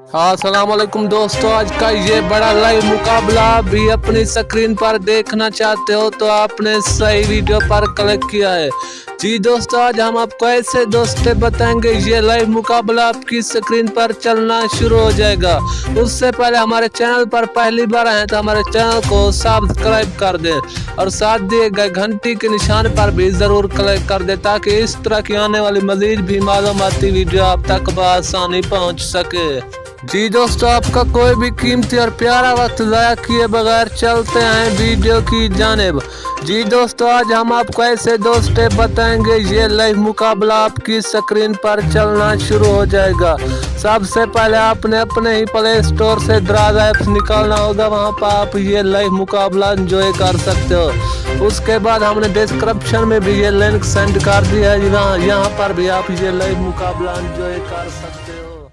हाँ अस्सलाम वालेकुम दोस्तों, आज का ये बड़ा लाइव मुकाबला भी अपनी स्क्रीन पर देखना चाहते हो तो आपने सही वीडियो पर क्लिक किया है। जी दोस्तों, आज हम आपको ऐसे दोस्तें बताएंगे, ये लाइव मुकाबला आपकी स्क्रीन पर चलना शुरू हो जाएगा। उससे पहले हमारे चैनल पर पहली बार आए तो हमारे चैनल को सब्सक्राइब कर दें और साथ दिए गए घंटी के निशान पर भी जरूर क्लिक कर दें ताकि इस तरह की आने वाली मजीद भी मालूमाती वीडियो आप तक बआसानी पहुँच सके। जी दोस्तों, आपका कोई भी कीमती और प्यारा वक्त ज़ाया किए बगैर चलते हैं वीडियो की जानिब। जी दोस्तों, आज हम आपको ऐसे दोस्तें बताएंगे, ये लाइव मुकाबला आपकी स्क्रीन पर चलना शुरू हो जाएगा। सबसे पहले आपने अपने ही प्ले स्टोर से दराज ऐप्स निकालना होगा, वहां पर आप ये लाइव मुकाबला एंजॉय कर सकते हो। उसके बाद हमने डिस्क्रिप्शन में भी ये लिंक सेंड कर दिया है, यहाँ पर भी आप ये लाइव मुकाबला एंजॉय कर सकते हो।